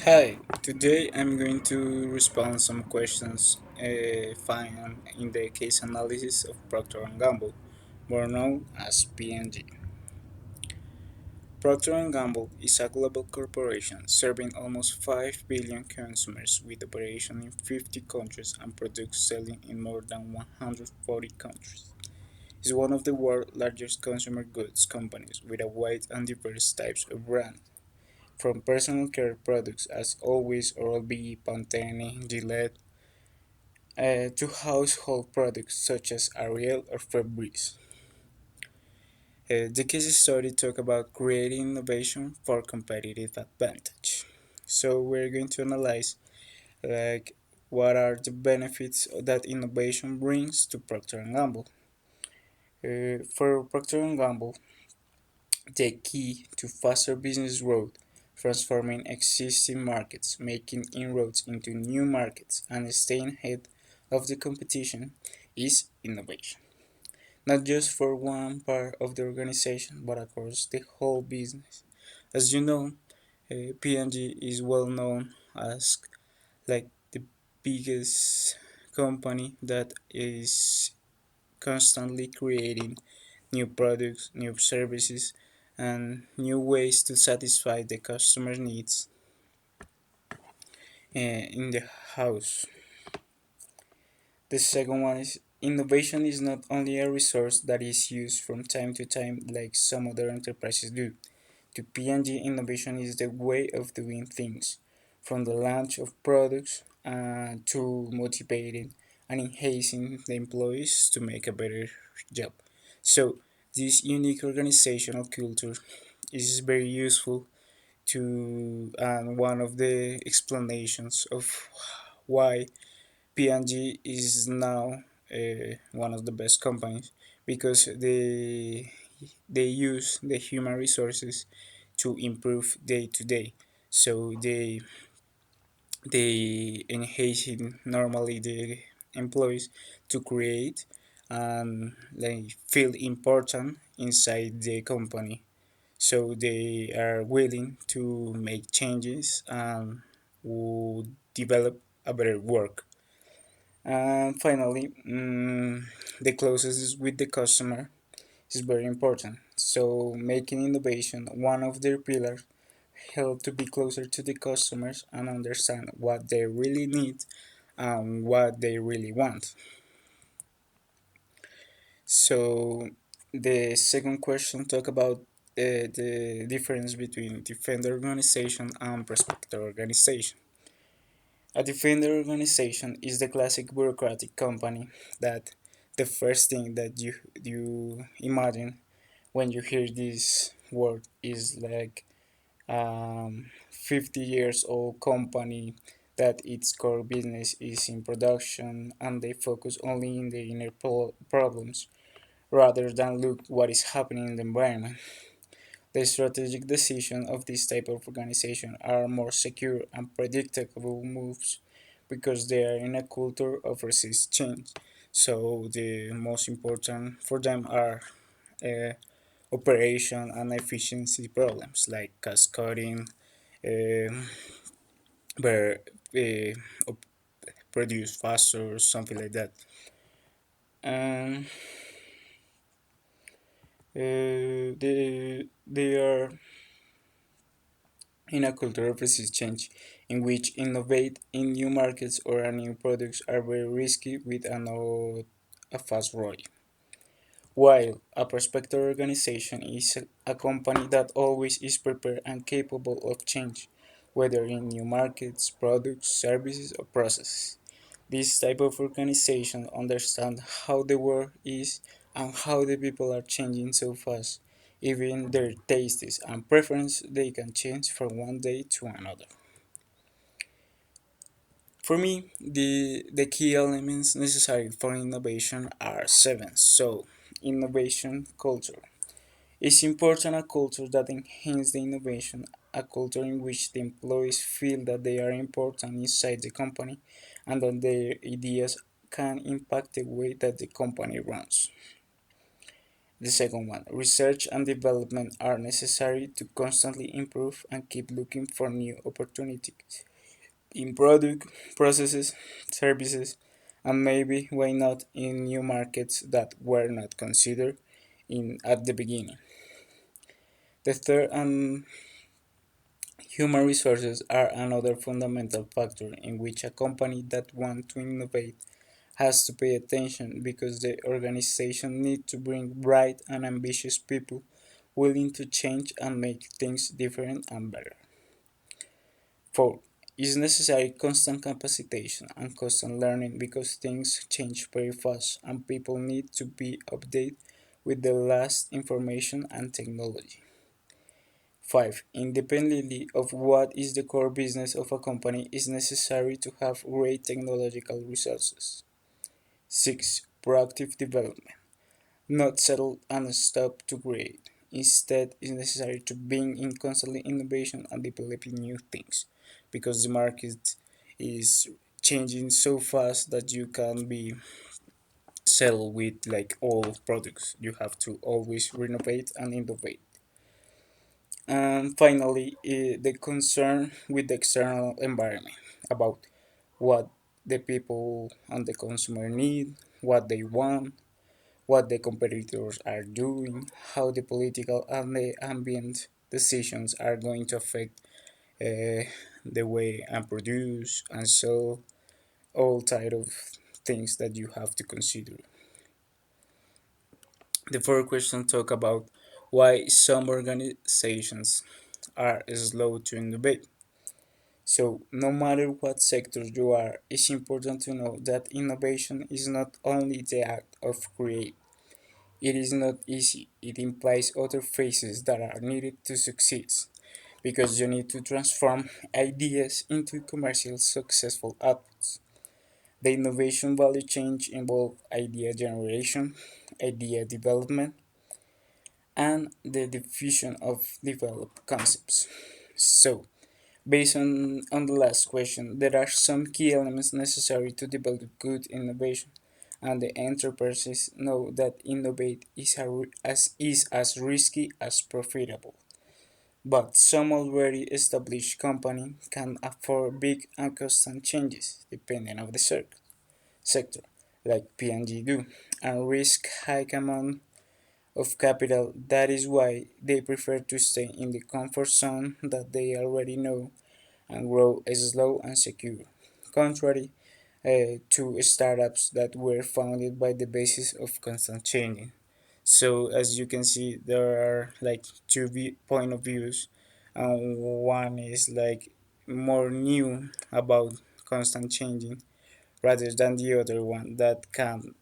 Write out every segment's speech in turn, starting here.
Hi, today I'm going to respond some questions found in the case analysis of Procter& Gamble, more known as P&G. Procter& Gamble is a global corporation serving almost 5 billion consumers with operation in 50 countries and products selling in more than 140 countries. It's one of the world's largest consumer goods companies with a wide and diverse types of brands. From personal care products as Always, Oral-B, Pantene, Gillette, to household products such as Ariel or Febreze. The case study talk about creating innovation for competitive advantage. So we're going to analyze like what are the benefits that innovation brings to Procter& Gamble. For Procter& Gamble, the key to faster business growth, transforming existing markets, making inroads into new markets, and staying ahead of the competition is innovation. Not just for one part of the organization, but across the whole business. As you know, P&G is well known as like the biggest company that is constantly creating new products, new services, and new ways to satisfy the customer needs in the house. The second one is innovation is not only a resource that is used from time to time like some other enterprises do. To P&G, innovation is the way of doing things, from the launch of products to motivating and enhancing the employees to make a better job. So, this unique organizational culture is very useful to and one of the explanations of why P&G is now one of the best companies because they use the human resources to improve day to day. So they enhance normally the employees to create and like feel important inside the company. So they are willing to make changes and will develop a better work. And finally, the closest with the customer is very important. So making innovation one of their pillars help to be closer to the customers and understand what they really need and what they really want. So the second question talk about the difference between defender organization and prospector organization. A defender organization is the classic bureaucratic company that the first thing that you imagine when you hear this word is like 50 years old company that its core business is in production and they focus only in the inner problems rather than look what is happening in the environment. The strategic decisions of this type of organization are more secure and predictable moves because they are in a culture of resist change. So the most important for them are uh, operation and efficiency problems like cascading, um, where produce faster or something like that. And they are in a culture of resist change, in which innovate in new markets or new products are very risky with a fast ROI. While a prospector organization is a company that always is prepared and capable of change, whether in new markets, products, services, or processes. This type of organization understand how the world is and how the people are changing so fast. Even their tastes and preference they can change from one day to another. For me, the key elements necessary for innovation are seven. So, innovation culture. It's important a culture that enhances the innovation, a culture in which the employees feel that they are important inside the company and that their ideas can impact the way that the company runs. The second one, research and development are necessary to constantly improve and keep looking for new opportunities in product, processes, services, and maybe why not in new markets that were not considered in at the beginning. The third and human resources are another fundamental factor in which a company that wants to innovate has to pay attention because the organization needs to bring bright and ambitious people willing to change and make things different and better. 4. Is necessary constant capacitation and constant learning because things change very fast and people need to be updated with the last information and technology. 5. Independently of what is the core business of a company, is necessary to have great technological resources. 6. Proactive development. Not settle and stop to create. Instead, it's necessary to being in constantly innovation and developing new things because the market is changing so fast that you can be settled with like all products. You have to always renovate and innovate. And finally, the concern with the external environment about what the people and the consumer need, what they want, what the competitors are doing, how the political and the ambient decisions are going to affect the way I produce and sell, all type of things that you have to consider. The fourth question talk about why some organizations are slow to innovate. So, no matter what sector you are, it's important to know that innovation is not only the act of create. It is not easy. It implies other phases that are needed to succeed because you need to transform ideas into commercial successful outputs. The innovation value chain involves idea generation, idea development, and the diffusion of developed concepts. So, based on the last question, there are some key elements necessary to develop good innovation, and the enterprises know that innovate is as risky as profitable. But some already established company can afford big and constant changes depending on the sector, like P&G do, and risk high amount of capital. That is why they prefer to stay in the comfort zone that they already know and grow slow and secure, contrary to startups that were founded by the basis of constant changing. So as you can see, there are like point of views, and one is like more new about constant changing rather than the other one that can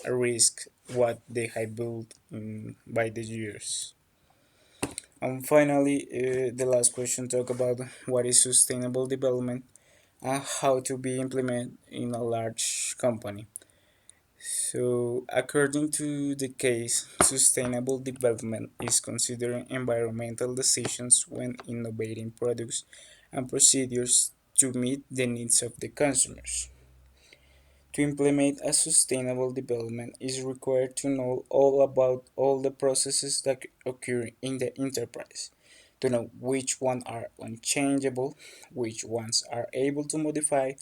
risk what they have built by the years. And finally, the last question talk about what is sustainable development and how to be implemented in a large company. So, according to the case, sustainable development is considering environmental decisions when innovating products and procedures to meet the needs of the consumers. To implement a sustainable development is required to know all about all the processes that occur in the enterprise, to know which ones are unchangeable, which ones are able to modify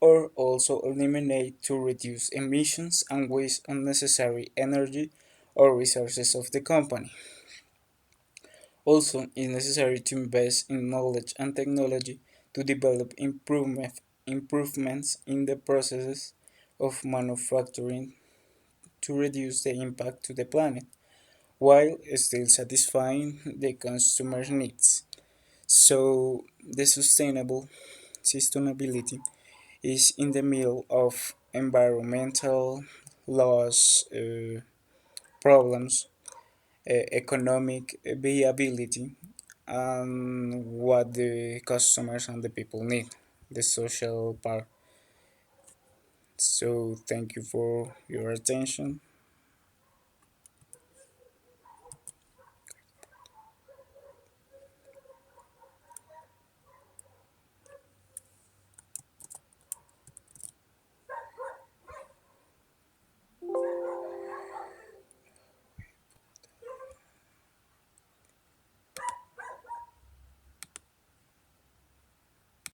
or also eliminate to reduce emissions and waste unnecessary energy or resources of the company. Also, it is necessary to invest in knowledge and technology to develop improvements in the processes of manufacturing to reduce the impact to the planet while still satisfying the consumer needs. So, the sustainability is in the middle of environmental laws, problems, economic viability, and what the customers and the people need, the social part. So, thank you for your attention.